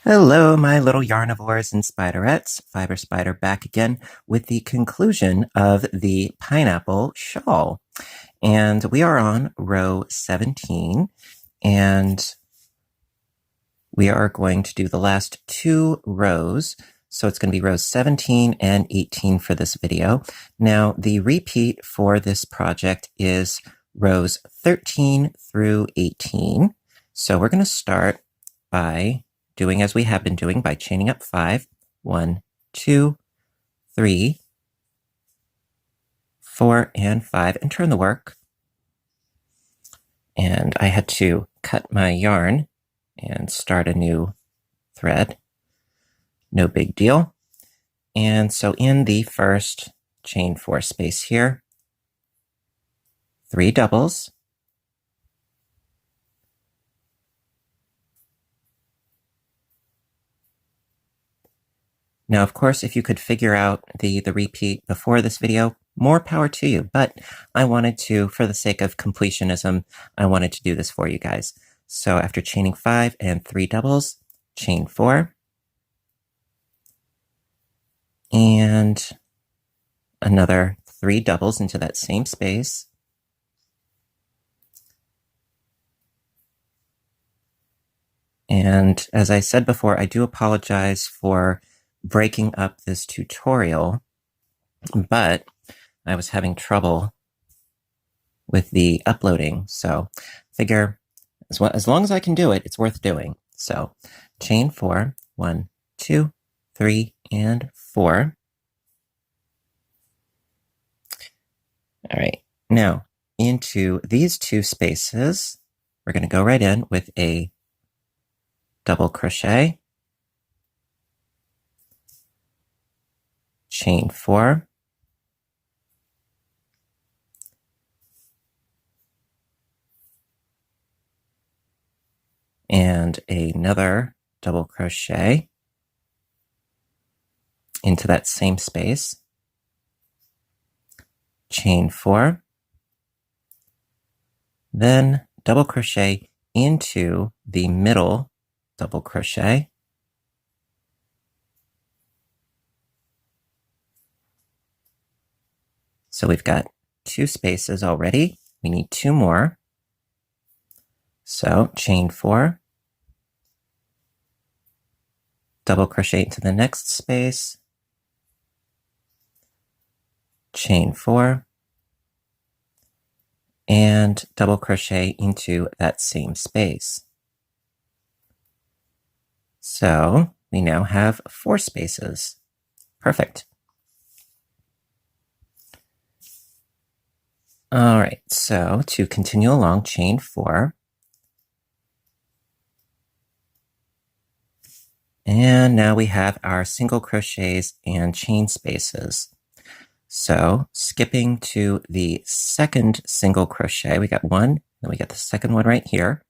Hello, my little yarnivores and spiderettes. Fiber Spider back again with the conclusion of the pineapple shawl. And we are on row 17, and we are going to do the last two rows. So it's going to be rows 17 and 18 for this video. Now, the repeat for this project is rows 13 through 18. So we're going to start by doing as we have been doing by chaining up 5. 1, 2, 3, 4, and 5, and turn the work. And I had to cut my yarn and start a new thread. No big deal. And so in the first chain 4 space here, 3 doubles. Now, of course, if you could figure out the repeat before this video, more power to you. But I wanted to, for the sake of completionism, I wanted to do this for you guys. So after chaining 5 and 3 doubles, chain 4. And another 3 doubles into that same space. And as I said before, I do apologize for breaking up this tutorial, but I was having trouble with the uploading. So figure as long as I can do it, it's worth doing. So chain 4, 1, 2, 3, and 4. All right, now into these two spaces, we're going to go right in with a double crochet, chain 4, and another double crochet into that same space, chain 4, then double crochet into the middle double crochet, so we've got 2 spaces already. We need 2 more. So chain 4, double crochet into the next space, chain 4, and double crochet into that same space. So we now have 4 spaces. Perfect. All right, so to continue along, chain 4. And now we have our single crochets and chain spaces. So skipping to the second single crochet, we got 1, then we got the second one right here.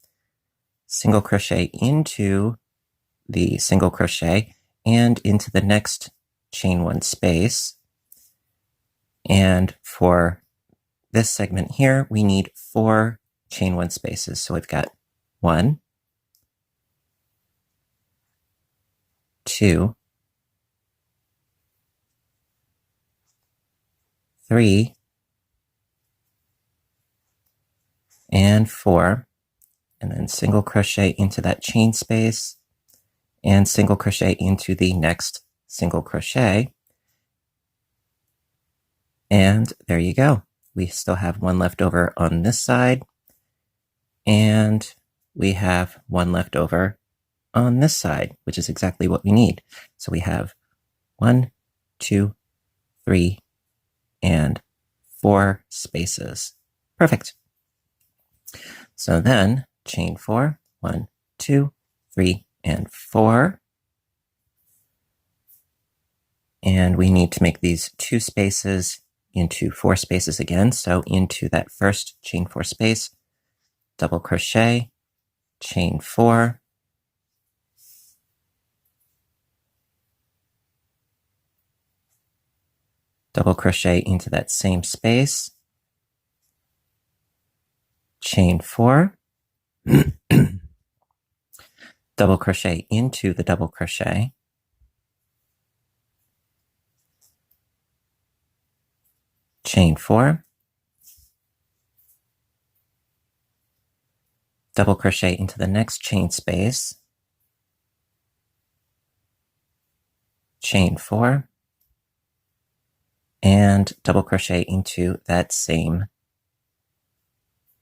Single crochet into the single crochet and into the next chain 1 space. And for this segment here, we need 4 chain 1 spaces. So we've got 1, 2, 3, and 4, and then single crochet into that chain space and single crochet into the next single crochet. And there you go. We still have 1 left over on this side, and we have 1 left over on this side, which is exactly what we need. So we have 1, 2, 3, and 4 spaces. Perfect. So then chain 4, 1, 2, 3, and 4. And we need to make these 2 spaces into 4 spaces again. So into that first chain 4 space, double crochet, chain 4, double crochet into that same space, chain 4, double crochet into the double crochet, chain 4, double crochet into the next chain space, chain 4, and double crochet into that same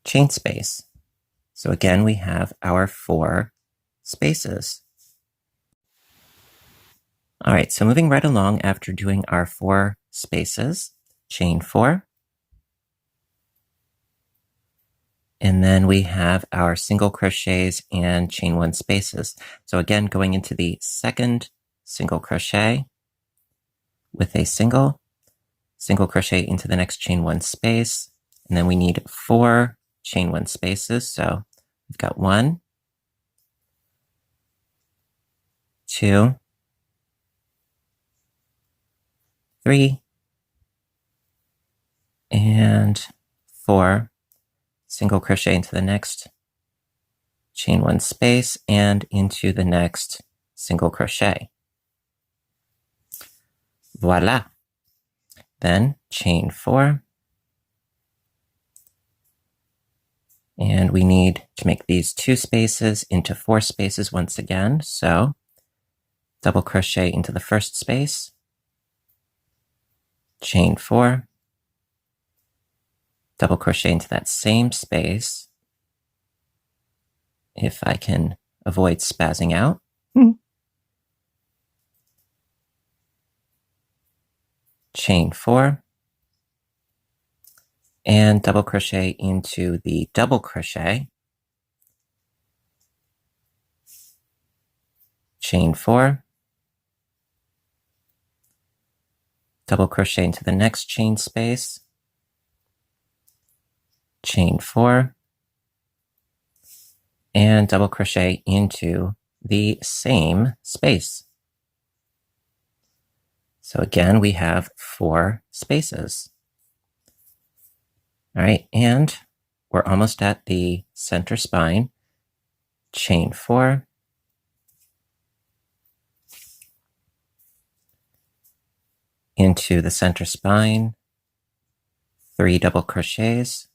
chain space. So again, we have our 4 spaces. All right, so moving right along after doing our 4 spaces, chain 4, and then we have our single crochets and chain 1 spaces. So again, going into the second single crochet with a single crochet into the next chain 1 space, and then we need 4 chain 1 spaces. So we've got 1, 2, 3, and 4, single crochet into the next chain 1 space and into the next single crochet. Voila. Then chain 4. And we need to make these 2 spaces into 4 spaces once again. So double crochet into the first space, chain 4, double crochet into that same space, if I can avoid spazzing out. Chain 4, and double crochet into the double crochet, chain 4, double crochet into the next chain space, chain 4, and double crochet into the same space. So again, we have 4 spaces. All right, and we're almost at the center spine. Chain 4, into the center spine, 3 double crochets,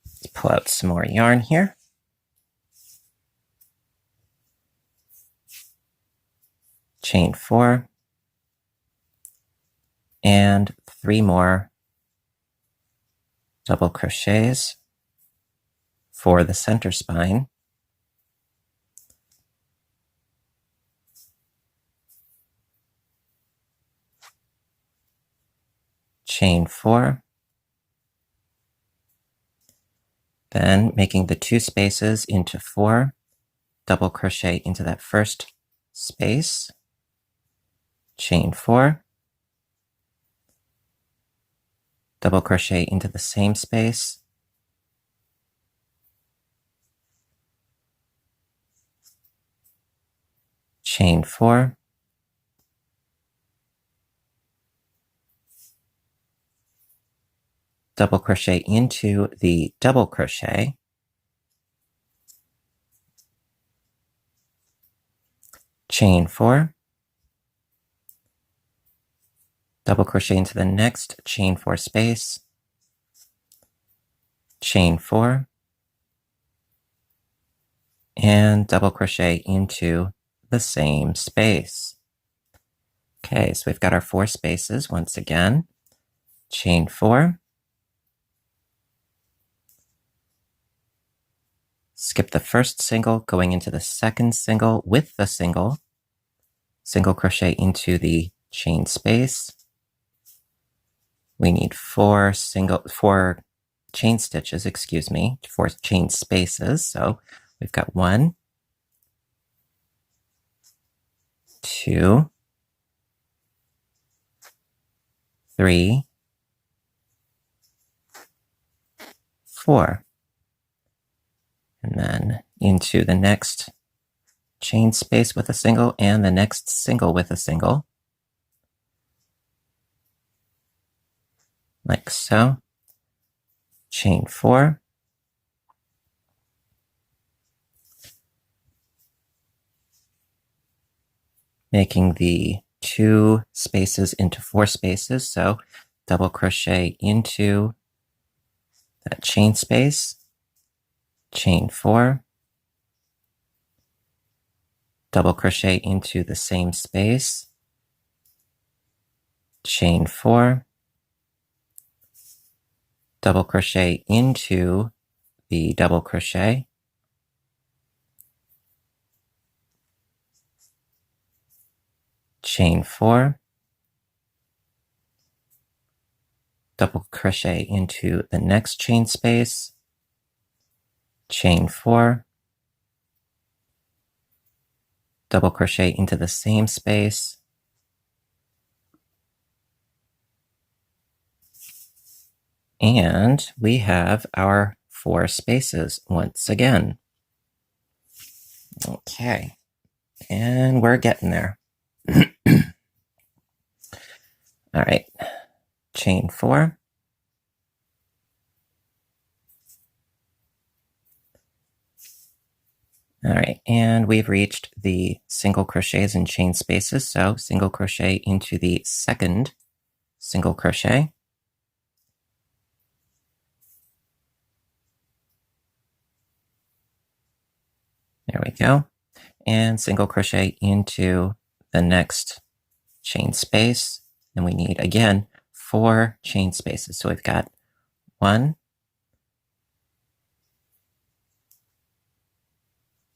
let's pull out some more yarn here. Chain 4, and 3 more double crochets for the center spine. Chain 4, then making the 2 spaces into 4, double crochet into that first space, chain 4, double crochet into the same space, chain 4, double crochet into the double crochet, chain 4, double crochet into the next chain 4 space, chain 4, and double crochet into the same space. Okay, so we've got our 4 spaces once again. Chain 4, skip the first single, going into the second single with the single crochet into the chain space. We need 4 chain stitches, 4 chain spaces. So we've got 1, 2, 3, 4. And then into the next chain space with a single and the next single with a single. like so, chain 4, making the 2 spaces into 4 spaces, so double crochet into that chain space, chain 4, double crochet into the same space, chain 4, double crochet into the double crochet, chain 4, double crochet into the next chain space, chain 4, double crochet into the same space, and we have our 4 spaces once again. Okay, and we're getting there. All right, chain 4, all right, and we've reached the single crochets and chain spaces, so single crochet into the second single crochet, there we go, and single crochet into the next chain space, and we need again 4 chain spaces. So we've got 1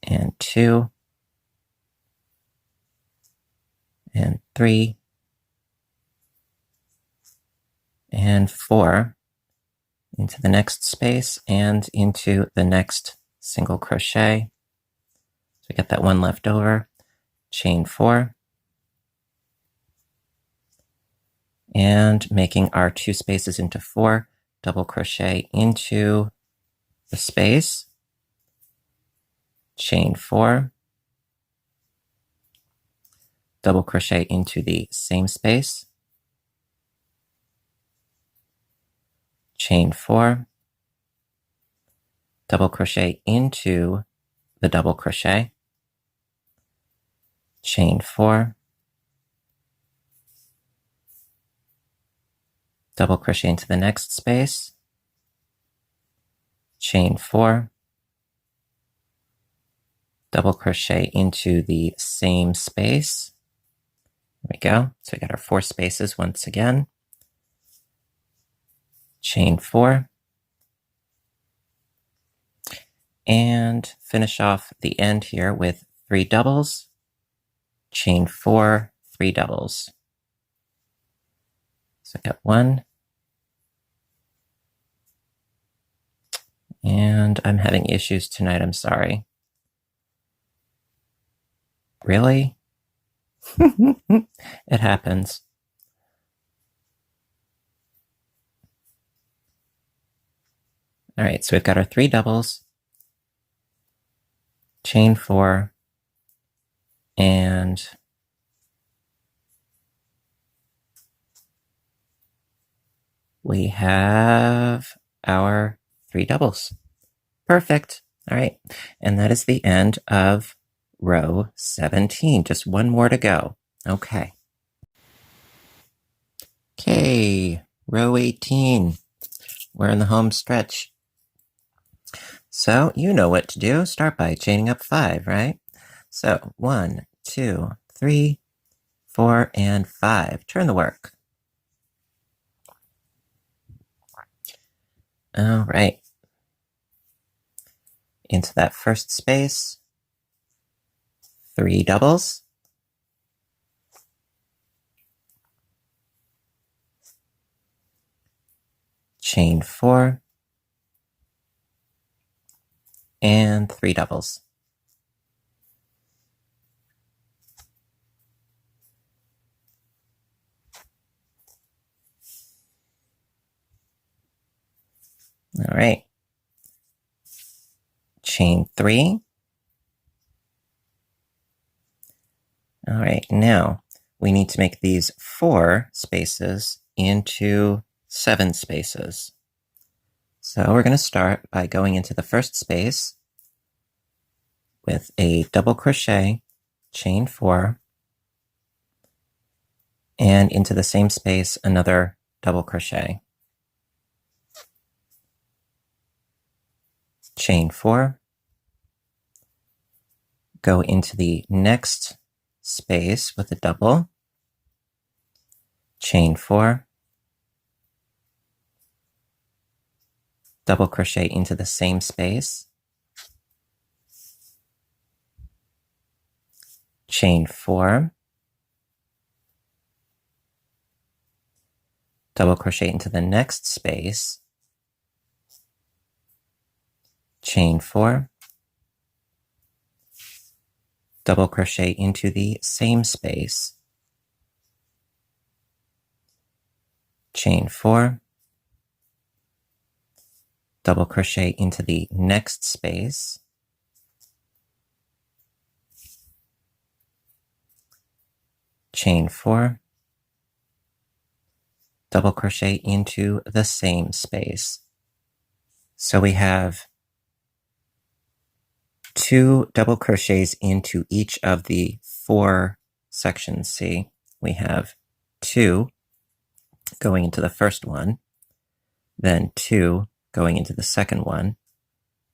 and 2 and 3 and 4 into the next space and into the next single crochet. So we got that 1 left over, chain 4, and making our 2 spaces into 4, double crochet into the space, chain 4, double crochet into the same space, chain 4, double crochet into the double crochet, chain 4, double crochet into the next space, chain 4, double crochet into the same space. There we go. So we got our 4 spaces once again. Chain 4. And finish off the end here with 3 doubles, chain 4, 3 doubles. So I got 1. And I'm having issues tonight, I'm sorry. Really? It happens. All right, so we've got our 3 doubles, chain 4, and we have our 3 doubles. Perfect. All right, and that is the end of row 17. Just 1 more to go. Okay. Okay, row 18. We're in the home stretch. So you know what to do. Start by chaining up 5, right? So 1, 2, 3, 4, and 5. Turn the work. All right. Into that first space, 3 doubles. Chain 4. And 3 doubles. All right. Chain 3. All right, now we need to make these 4 spaces into 7 spaces. So we're going to start by going into the first space with a double crochet, chain 4, and into the same space another double crochet, chain 4, go into the next space with a double, chain 4, double crochet into the same space, chain 4, double crochet into the next space, chain 4, double crochet into the same space, chain 4, double crochet into the next space, chain 4, double crochet into the same space. So we have 2 double crochets into each of the 4 sections. See, we have 2 going into the first one, then 2 going into the second one,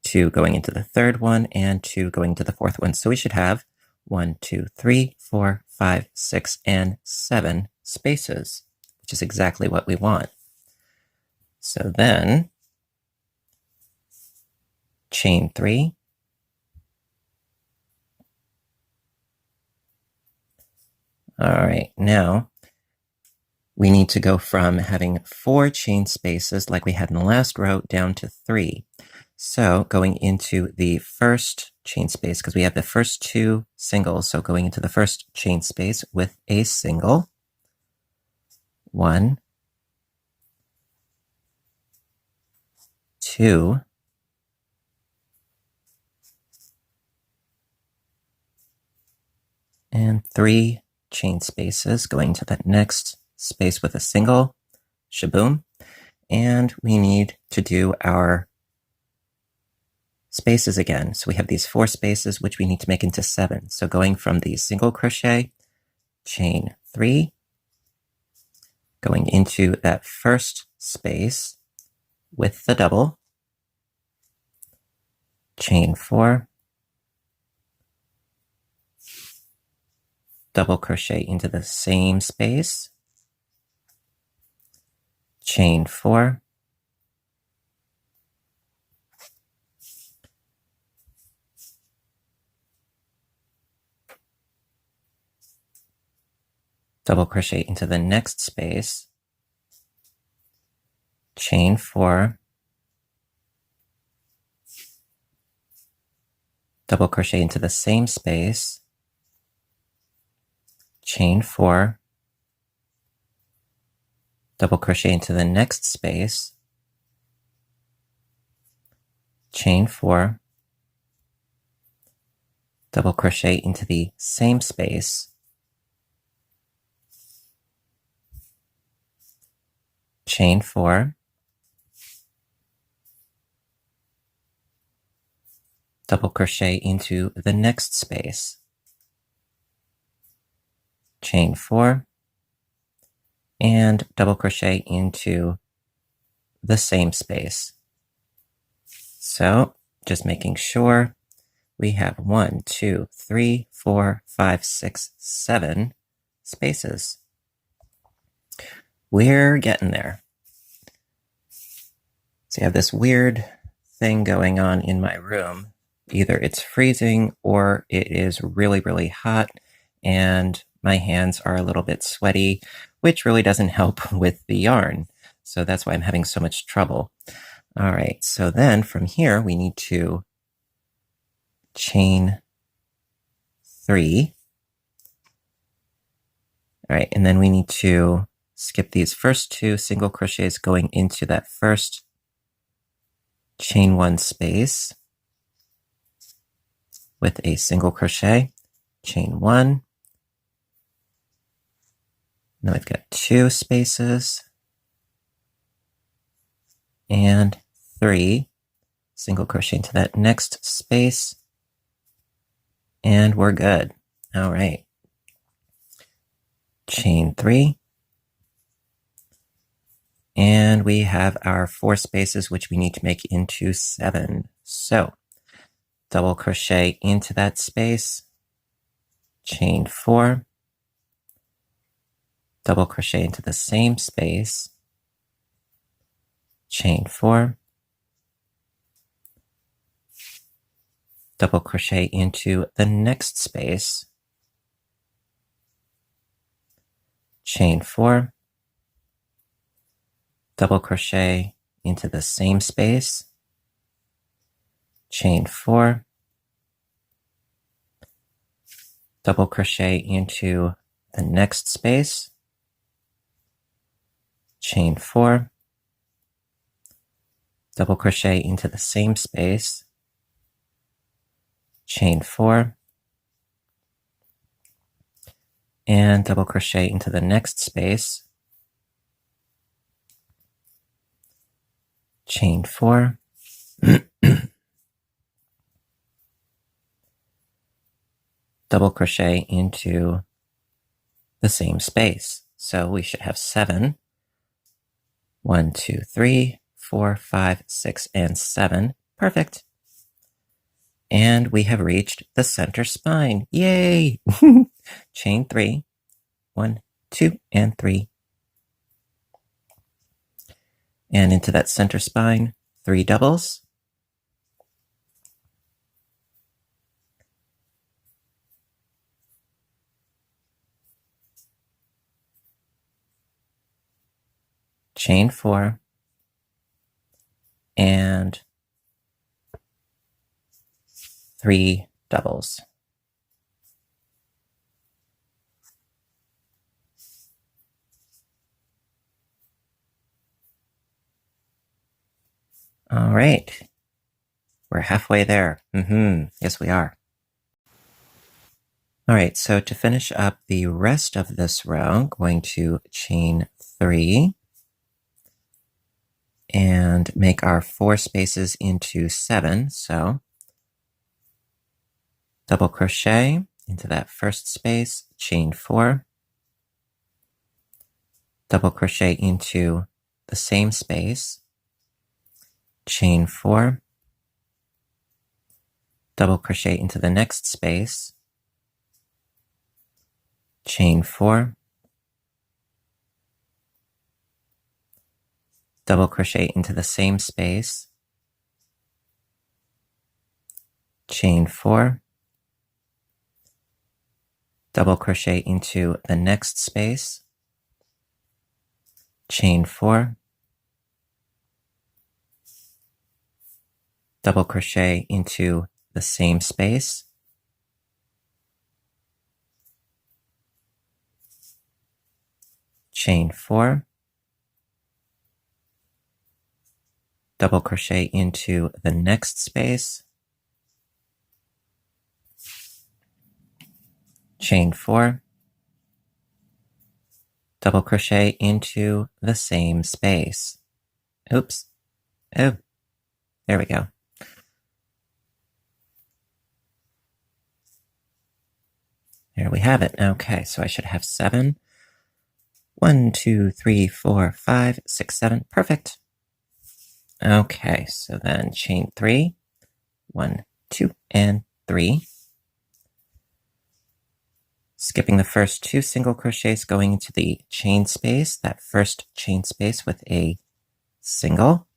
2 going into the third one, and 2 going into the fourth one. So we should have 1, 2, 3, 4, 5, 6, and 7 spaces, which is exactly what we want. So then, chain 3, all right, now we need to go from having 4 chain spaces like we had in the last row down to 3. So going into the first chain space, because we have the first 2 singles, so going into the first chain space with a single, 1, 2, and 3 chain spaces, going to the next space with a single, shaboom, and we need to do our spaces again. So we have these 4 spaces, which we need to make into 7. So going from the single crochet, chain 3, going into that first space with the double, chain 4, double crochet into the same space, chain 4, double crochet into the next space, chain 4, double crochet into the same space, chain 4, double crochet into the next space, chain 4, double crochet into the same space, chain 4, double crochet into the next space, chain 4, and double crochet into the same space. So just making sure we have 1, 2, 3, 4, 5, 6, 7 spaces. We're getting there. So you have this weird thing going on in my room. Either it's freezing or it is really, really hot, and my hands are a little bit sweaty, which really doesn't help with the yarn. So that's why I'm having so much trouble. All right, so then from here, we need to chain 3. All right, and then we need to skip these first 2 single crochets going into that first chain 1 space with a single crochet, chain 1. Now I've got 2 spaces, and 3, single crochet into that next space, and we're good. All right. Chain 3, and we have our 4 spaces which we need to make into 7. So double crochet into that space, chain 4, double crochet into the same space, chain 4, double crochet into the next space, chain 4, double crochet into the same space, chain 4, double crochet into the next space, chain 4, double crochet into the same space, chain 4, and double crochet into the next space, chain 4, double crochet into the same space. So we should have 7. 1, 2, 3, 4, 5, 6, and 7. Perfect. And we have reached the center spine. Yay! Chain 3. 1, 2, and 3. And into that center spine, 3 doubles. Chain 4. And 3 doubles. All right. We're halfway there. Yes, we are. All right, so to finish up the rest of this row, I'm going to chain 3 and make our 4 spaces into 7. So double crochet into that first space, chain 4, double crochet into the same space, chain 4, double crochet into the next space, chain 4, double crochet into the same space, chain 4, double crochet into the next space, chain 4, double crochet into the same space, chain 4, double crochet into the next space, chain 4, double crochet into the same space. Oops. Oh, there we go. There we have it. Okay, so I should have 7. 1, 2, 3, 4, 5, 6, 7. Perfect. Okay, so then chain 3. 1, 2, and 3. Skipping the first 2 single crochets, going into the chain space, that first chain space with a single.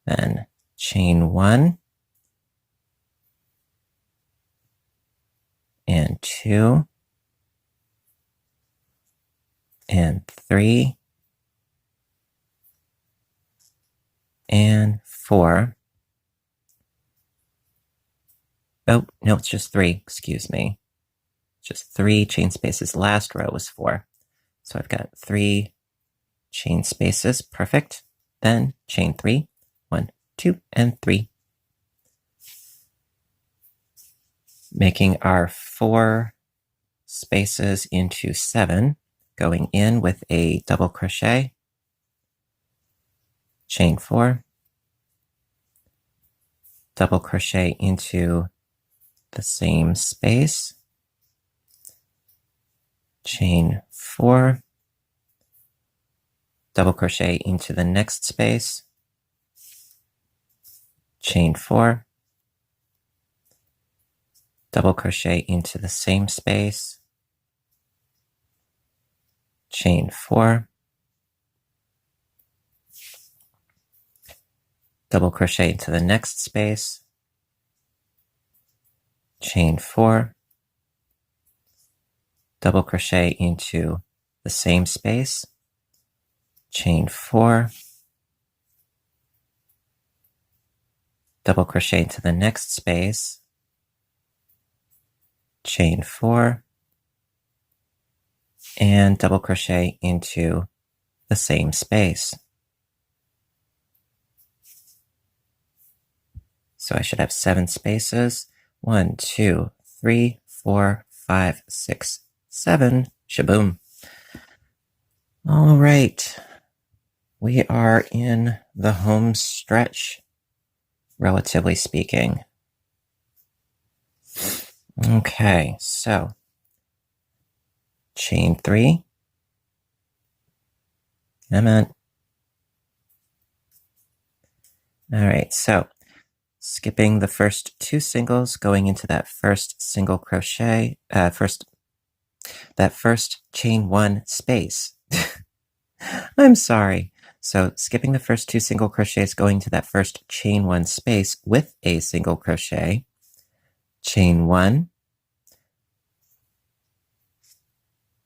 Then chain 1 and 2 and 3 and 4. Oh, no, it's just 3, excuse me. Just 3 chain spaces. Last row was 4. So I've got 3 chain spaces. Perfect. Then chain 3. 1, 2, and 3. Making our 4 spaces into 7, going in with a double crochet, chain 4, double crochet into the same space, chain 4, double crochet into the next space, chain 4, double crochet into the same space, chain 4, double crochet into the next space, chain 4, double crochet into the same space, chain 4, double crochet into the next space, chain 4, and double crochet into the same space. So I should have 7 spaces. 1, 2, 3, 4, 5, 6, 7. Shaboom. All right. We are in the home stretch, relatively speaking. Okay, so chain 3. Come on. All right, so skipping the first 2 singles, going into that first single crochet, that first chain 1 space. I'm sorry. So skipping the first 2 single crochets, going to that first chain 1 space with a single crochet, chain 1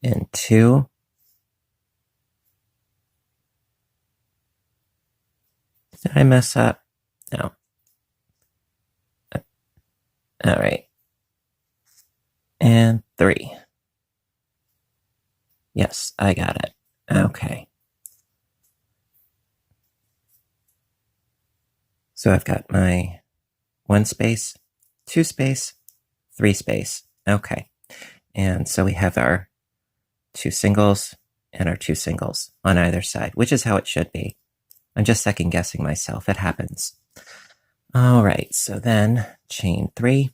and 2, did I mess up? No. All right. And 3. Yes, I got it. Okay. So I've got my 1 space, 2 space, 3 space. Okay. And so we have our 2 singles and our 2 singles on either side, which is how it should be. I'm just second guessing myself. It happens. All right. So then chain 3,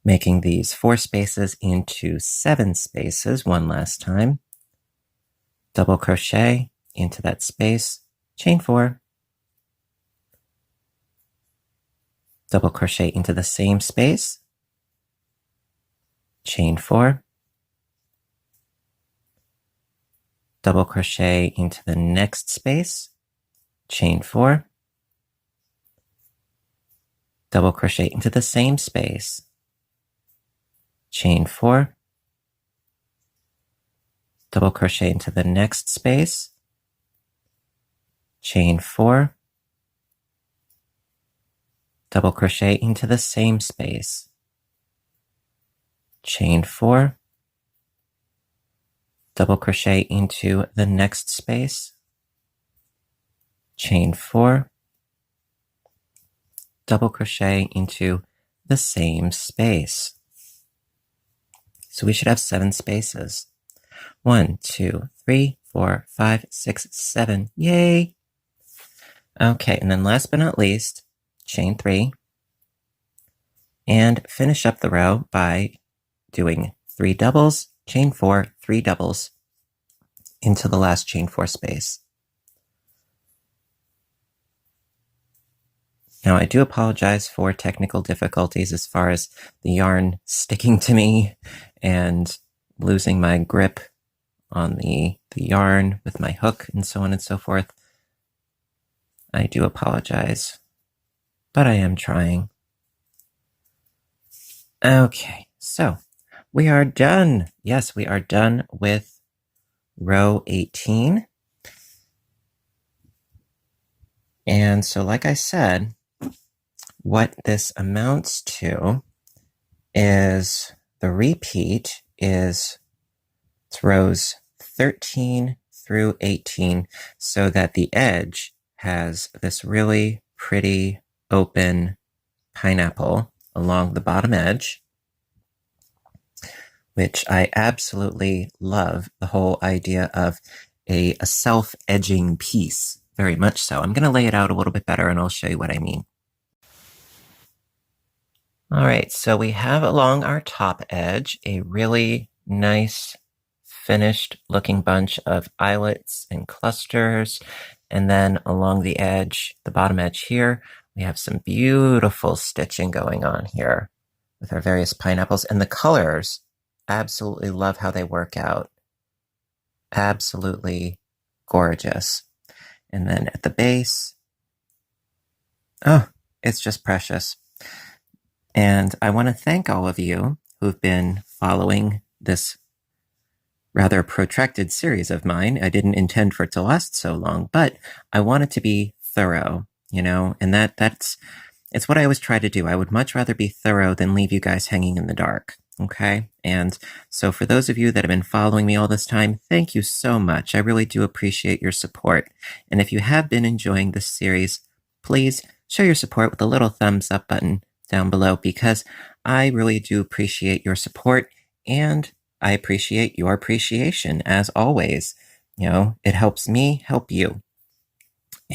making these 4 spaces into 7 spaces one last time. Double crochet into that space, chain 4, double crochet into the same space, chain 4, double crochet into the next space, chain 4, double crochet into the same space, chain 4, double crochet into the next space, chain 4, double crochet into the same space, chain 4, double crochet into the next space, chain 4, double crochet into the same space. So we should have 7 spaces. 1, 2, 3, 4, 5, 6, 7. Yay! Okay, and then last but not least, chain 3, and finish up the row by doing 3 doubles, chain 4, 3 doubles into the last chain 4 space. Now, I do apologize for technical difficulties as far as the yarn sticking to me and losing my grip on the yarn with my hook and so on and so forth. I do apologize, but I am trying. Okay, so we are done. Yes, we are done with row 18. And so, like I said, what this amounts to is the repeat is it's rows 13 through 18, so that the edge has this really pretty open pineapple along the bottom edge, which I absolutely love, the whole idea of a self-edging piece, very much so. I'm going to lay it out a little bit better and I'll show you what I mean. All right, so we have along our top edge a really nice finished looking bunch of eyelets and clusters. And then along the edge, the bottom edge here, we have some beautiful stitching going on here with our various pineapples. And the colors, absolutely love how they work out. Absolutely gorgeous. And then at the base, oh, it's just precious. And I want to thank all of you who've been following this rather protracted series of mine. I didn't intend for it to last so long, but I want it to be thorough, you know, and it's what I always try to do. I would much rather be thorough than leave you guys hanging in the dark. Okay. And so for those of you that have been following me all this time, thank you so much. I really do appreciate your support. And if you have been enjoying this series, please show your support with a little thumbs up button down below, because I really do appreciate your support and I appreciate your appreciation as always. You know, it helps me help you.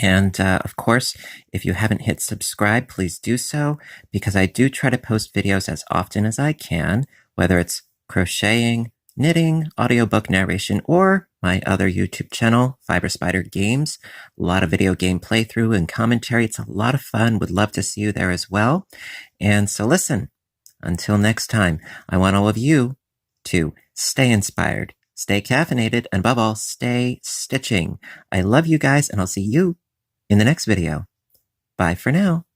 And of course, if you haven't hit subscribe, please do so, because I do try to post videos as often as I can, whether it's crocheting, knitting, audiobook narration, or my other YouTube channel, Fiber Spider Games. A lot of video game playthrough and commentary. It's a lot of fun. Would love to see you there as well. And so listen, until next time, I want all of you to stay inspired, stay caffeinated, and above all, stay stitching. I love you guys, and I'll see you in the next video. Bye for now.